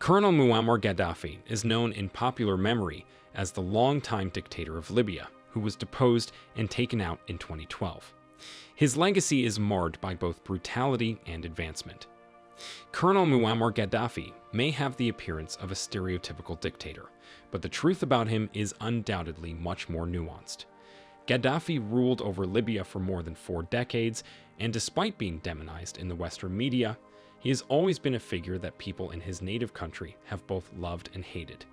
Colonel Muammar Gaddafi is known in popular memory as the longtime dictator of Libya, who was deposed and taken out in 2012. His legacy is marred by both brutality and advancement. Colonel Muammar Gaddafi may have the appearance of a stereotypical dictator, but the truth about him is undoubtedly much more nuanced. Gaddafi ruled over Libya for more than 4 decades, and despite being demonized in the Western media, he has always been a figure that people in his native country have both loved and hated.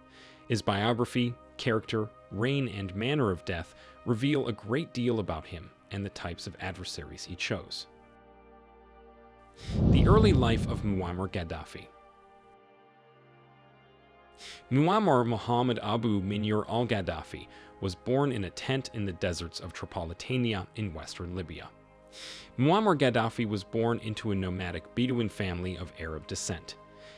His biography, character, reign, and manner of death reveal a great deal about him and the types of adversaries he chose. The early life of Muammar Gaddafi. Muammar Muhammad Abu Minur al-Gaddafi was born in a tent in the deserts of Tripolitania in western Libya. Muammar Gaddafi was born into a nomadic Bedouin family of Arab descent.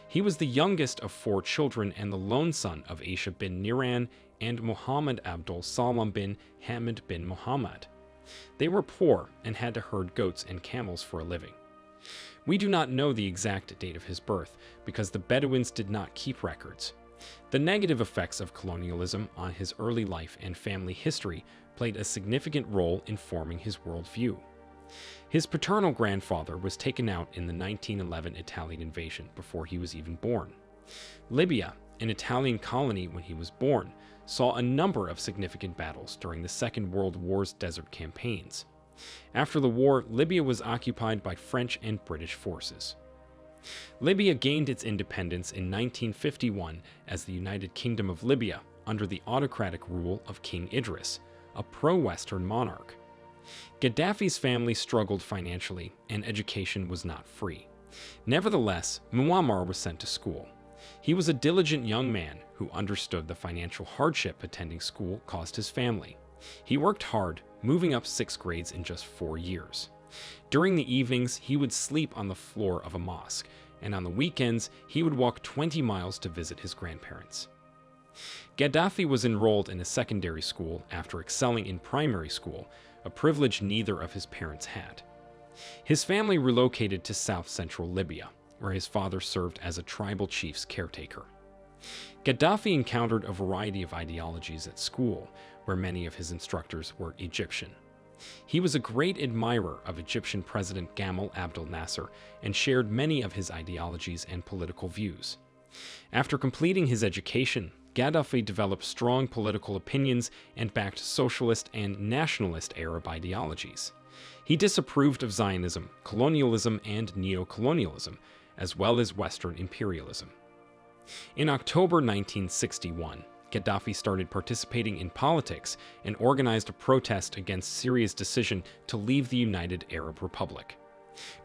He was the youngest of 4 children and the lone son of Aisha bin Niran and Muhammad Abdul Salam bin Hamid bin Muhammad. They were poor and had to herd goats and camels for a living. We do not know the exact date of his birth because the Bedouins did not keep records. The negative effects of colonialism on his early life and family history played a significant role in forming his worldview. His paternal grandfather was taken out in the 1911 Italian invasion before he was even born. Libya, an Italian colony when he was born, saw a number of significant battles during the Second World War's desert campaigns. After the war, Libya was occupied by French and British forces. Libya gained its independence in 1951 as the United Kingdom of Libya under the autocratic rule of King Idris, a pro-Western monarch. Gaddafi's family struggled financially, and education was not free. Nevertheless, Muammar was sent to school. He was a diligent young man who understood the financial hardship attending school caused his family. He worked hard, moving up 6 grades in just 4 years. During the evenings, he would sleep on the floor of a mosque, and on the weekends, he would walk 20 miles to visit his grandparents. Gaddafi was enrolled in a secondary school after excelling in primary school, a privilege neither of his parents had. His family relocated to south-central Libya, where his father served as a tribal chief's caretaker. Gaddafi encountered a variety of ideologies at school, where many of his instructors were Egyptian. He was a great admirer of Egyptian President Gamal Abdel Nasser and shared many of his ideologies and political views. After completing his education, Gaddafi developed strong political opinions and backed socialist and nationalist Arab ideologies. He disapproved of Zionism, colonialism, and neo-colonialism, as well as Western imperialism. In October 1961, Gaddafi started participating in politics and organized a protest against Syria's decision to leave the United Arab Republic.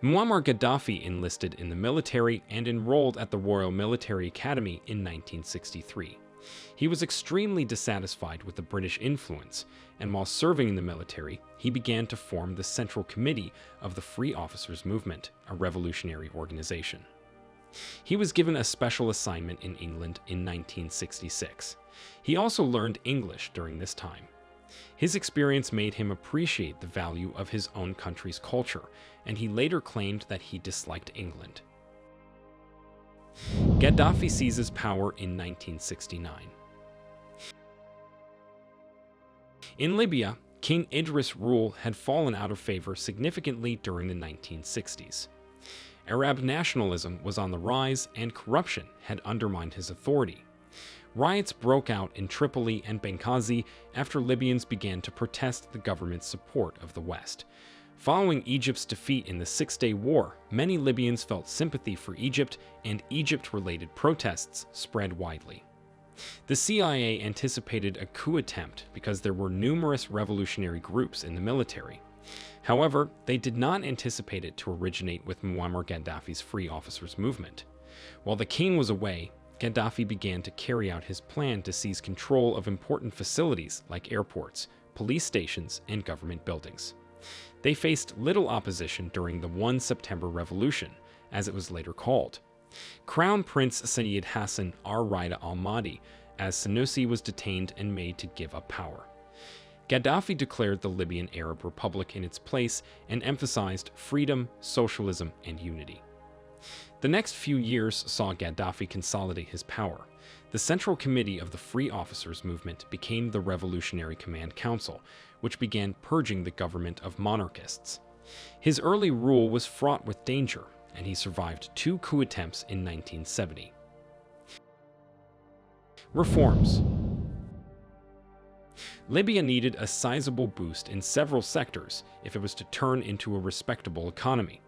Muammar Gaddafi enlisted in the military and enrolled at the Royal Military Academy in 1963. He was extremely dissatisfied with the British influence, and while serving in the military, he began to form the Central Committee of the Free Officers Movement, a revolutionary organization. He was given a special assignment in England in 1966. He also learned English during this time. His experience made him appreciate the value of his own country's culture, and he later claimed that he disliked England. Gaddafi seizes power in 1969. In Libya, King Idris' rule had fallen out of favor significantly during the 1960s. Arab nationalism was on the rise, and corruption had undermined his authority. Riots broke out in Tripoli and Benghazi after Libyans began to protest the government's support of the West. Following Egypt's defeat in the Six-Day War, many Libyans felt sympathy for Egypt, and Egypt-related protests spread widely. The CIA anticipated a coup attempt because there were numerous revolutionary groups in the military. However, they did not anticipate it to originate with Muammar Gaddafi's Free Officers Movement. While the king was away, Gaddafi began to carry out his plan to seize control of important facilities like airports, police stations, and government buildings. They faced little opposition during the 1 September Revolution, as it was later called. Crown Prince Sayyid Hassan ar-Rida al-Mahdi, as Senussi was detained and made to give up power. Gaddafi declared the Libyan Arab Republic in its place and emphasized freedom, socialism, and unity. The next few years saw Gaddafi consolidate his power. The Central Committee of the Free Officers Movement became the Revolutionary Command Council, which began purging the government of monarchists. His early rule was fraught with danger, and he survived 2 coup attempts in 1970. Reforms. Libya needed a sizable boost in several sectors if it was to turn into a respectable economy.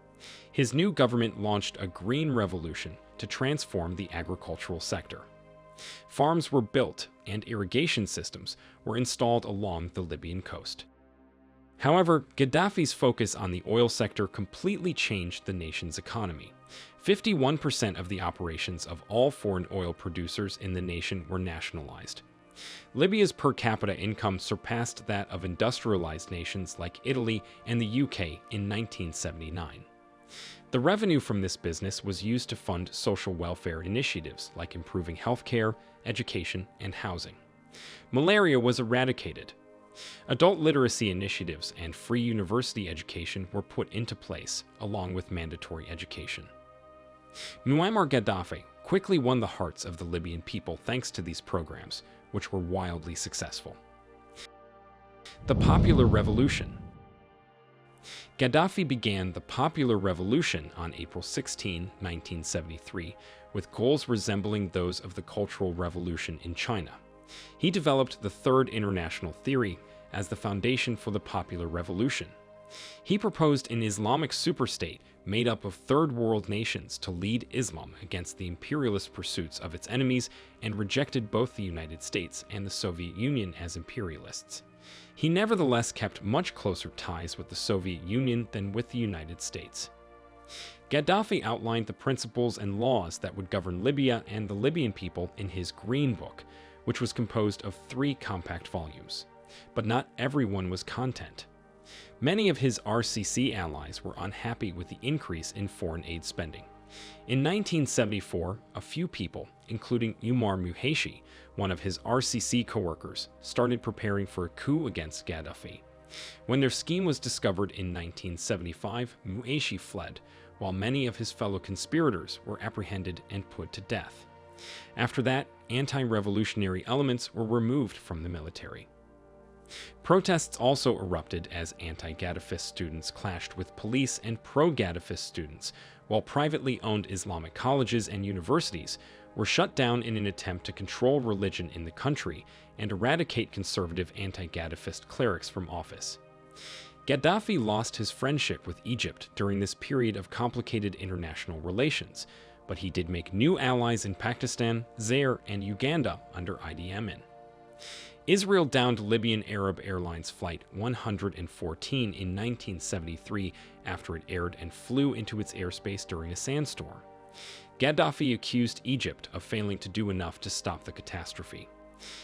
His new government launched a green revolution to transform the agricultural sector. Farms were built and irrigation systems were installed along the Libyan coast. However, Gaddafi's focus on the oil sector completely changed the nation's economy. 51% of the operations of all foreign oil producers in the nation were nationalized. Libya's per capita income surpassed that of industrialized nations like Italy and the UK in 1979. The revenue from this business was used to fund social welfare initiatives like improving healthcare, education, and housing. Malaria was eradicated. Adult literacy initiatives and free university education were put into place, along with mandatory education. Muammar Gaddafi quickly won the hearts of the Libyan people thanks to these programs, which were wildly successful. The Popular Revolution. Gaddafi began the Popular Revolution on April 16, 1973, with goals resembling those of the Cultural Revolution in China. He developed the Third International Theory as the foundation for the Popular Revolution. He proposed an Islamic superstate made up of third world nations to lead Islam against the imperialist pursuits of its enemies and rejected both the United States and the Soviet Union as imperialists. He nevertheless kept much closer ties with the Soviet Union than with the United States. Gaddafi outlined the principles and laws that would govern Libya and the Libyan people in his Green Book, which was composed of 3 compact volumes. But not everyone was content. Many of his RCC allies were unhappy with the increase in foreign aid spending. In 1974, a few people, including Umar Muheshi, one of his RCC co-workers, started preparing for a coup against Gaddafi. When their scheme was discovered in 1975, Muheshi fled, while many of his fellow conspirators were apprehended and put to death. After that, anti-revolutionary elements were removed from the military. Protests also erupted as anti-Gaddafist students clashed with police and pro-Gaddafist students, while privately owned Islamic colleges and universities were shut down in an attempt to control religion in the country and eradicate conservative anti-Gaddafist clerics from office. Gaddafi lost his friendship with Egypt during this period of complicated international relations, but he did make new allies in Pakistan, Zaire, and Uganda under Idi Amin. Israel downed Libyan Arab Airlines Flight 114 in 1973 after it erred and flew into its airspace during a sandstorm. Gaddafi accused Egypt of failing to do enough to stop the catastrophe.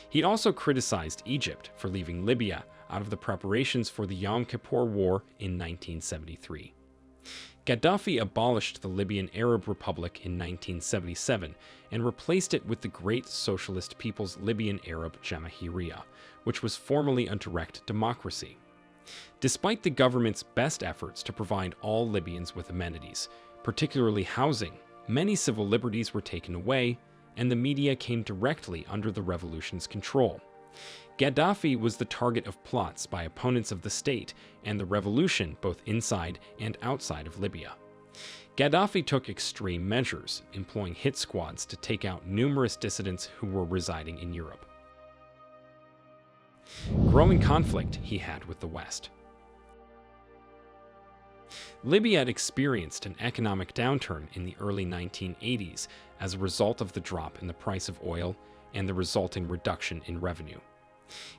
He also criticized Egypt for leaving Libya out of the preparations for the Yom Kippur War in 1973. Gaddafi abolished the Libyan Arab Republic in 1977 and replaced it with the Great Socialist People's Libyan Arab Jamahiriya, which was formally a direct democracy. Despite the government's best efforts to provide all Libyans with amenities, particularly housing, many civil liberties were taken away, and the media came directly under the revolution's control. Gaddafi was the target of plots by opponents of the state and the revolution both inside and outside of Libya. Gaddafi took extreme measures, employing hit squads to take out numerous dissidents who were residing in Europe. Growing conflict he had with the West. Libya had experienced an economic downturn in the early 1980s as a result of the drop in the price of oil and the resulting reduction in revenue.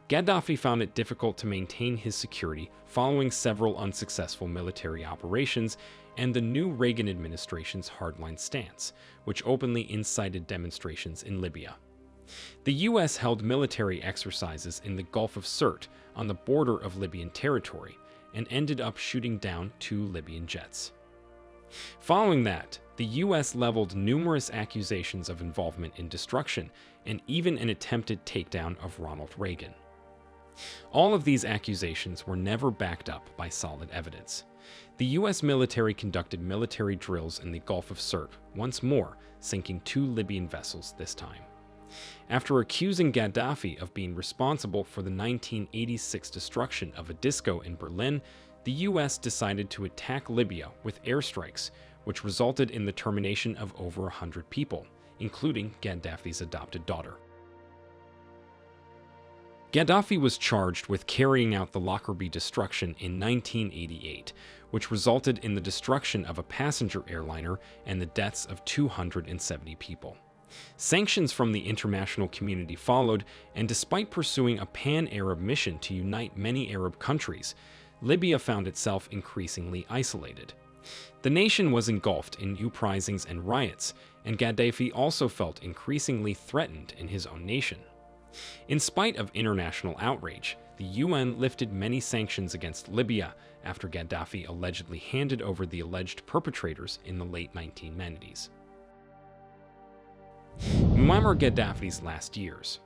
Gaddafi found it difficult to maintain his security following several unsuccessful military operations and the new Reagan administration's hardline stance, which openly incited demonstrations in Libya. The U.S. held military exercises in the Gulf of Sirte on the border of Libyan territory and ended up shooting down 2 Libyan jets. Following that, the U.S. leveled numerous accusations of involvement in destruction and even an attempted takedown of Ronald Reagan. All of these accusations were never backed up by solid evidence. The US military conducted military drills in the Gulf of Sirte, once more sinking 2 Libyan vessels this time. After accusing Gaddafi of being responsible for the 1986 destruction of a disco in Berlin, the US decided to attack Libya with airstrikes, which resulted in the termination of over 100 people, including Gaddafi's adopted daughter. Gaddafi was charged with carrying out the Lockerbie destruction in 1988, which resulted in the destruction of a passenger airliner and the deaths of 270 people. Sanctions from the international community followed, and despite pursuing a pan-Arab mission to unite many Arab countries, Libya found itself increasingly isolated. The nation was engulfed in uprisings and riots, and Gaddafi also felt increasingly threatened in his own nation. In spite of international outrage, the UN lifted many sanctions against Libya after Gaddafi allegedly handed over the alleged perpetrators in the late 1990s. Muammar Gaddafi's last years.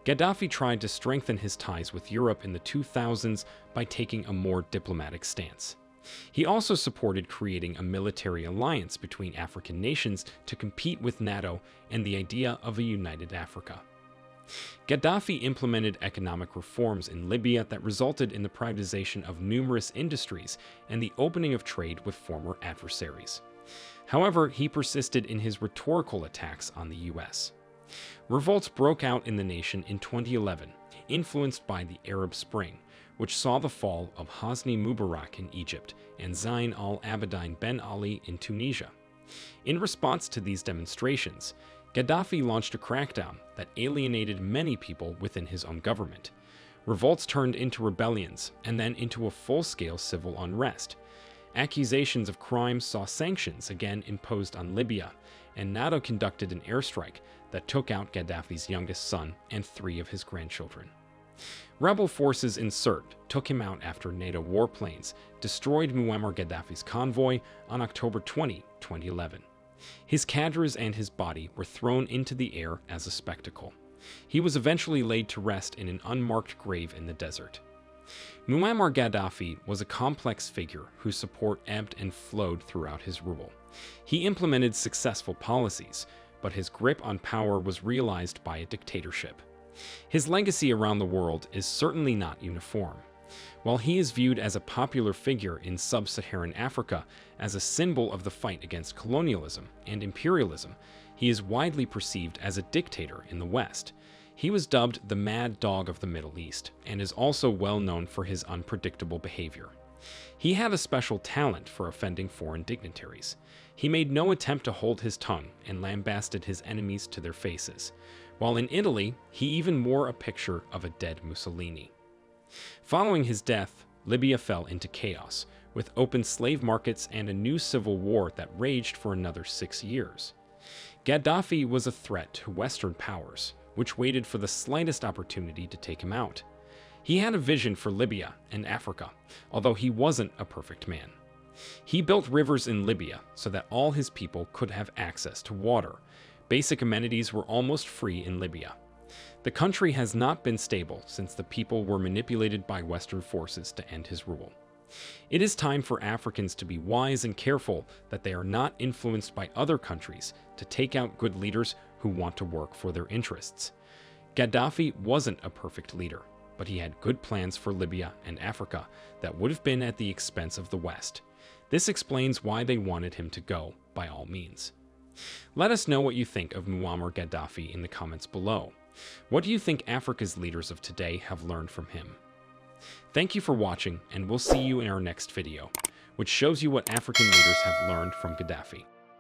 Gaddafi tried to strengthen his ties with Europe in the 2000s by taking a more diplomatic stance. He also supported creating a military alliance between African nations to compete with NATO and the idea of a united Africa. Gaddafi implemented economic reforms in Libya that resulted in the privatization of numerous industries and the opening of trade with former adversaries. However, he persisted in his rhetorical attacks on the US. Revolts broke out in the nation in 2011, influenced by the Arab Spring, which saw the fall of Hosni Mubarak in Egypt and Zayn al-Abidine Ben Ali in Tunisia. In response to these demonstrations, Gaddafi launched a crackdown that alienated many people within his own government. Revolts turned into rebellions and then into a full-scale civil unrest. Accusations of crime saw sanctions again imposed on Libya, and NATO conducted an airstrike that took out Gaddafi's youngest son and 3 of his grandchildren. Rebel forces in Sirte took him out after NATO warplanes destroyed Muammar Gaddafi's convoy on October 20, 2011. His cadres and his body were thrown into the air as a spectacle. He was eventually laid to rest in an unmarked grave in the desert. Muammar Gaddafi was a complex figure whose support ebbed and flowed throughout his rule. He implemented successful policies, but his grip on power was realized by a dictatorship. His legacy around the world is certainly not uniform. While he is viewed as a popular figure in sub-Saharan Africa as a symbol of the fight against colonialism and imperialism, he is widely perceived as a dictator in the West. He was dubbed the Mad Dog of the Middle East and is also well known for his unpredictable behavior. He had a special talent for offending foreign dignitaries. He made no attempt to hold his tongue and lambasted his enemies to their faces. While in Italy, he even wore a picture of a dead Mussolini. Following his death, Libya fell into chaos, with open slave markets and a new civil war that raged for another 6 years. Gaddafi was a threat to Western powers, which waited for the slightest opportunity to take him out. He had a vision for Libya and Africa, although he wasn't a perfect man. He built rivers in Libya so that all his people could have access to water. Basic amenities were almost free in Libya. The country has not been stable since the people were manipulated by Western forces to end his rule. It is time for Africans to be wise and careful that they are not influenced by other countries to take out good leaders who want to work for their interests. Gaddafi wasn't a perfect leader, but he had good plans for Libya and Africa that would have been at the expense of the West. This explains why they wanted him to go, by all means. Let us know what you think of Muammar Gaddafi in the comments below. What do you think Africa's leaders of today have learned from him? Thank you for watching, and we'll see you in our next video, which shows you what African leaders have learned from Gaddafi.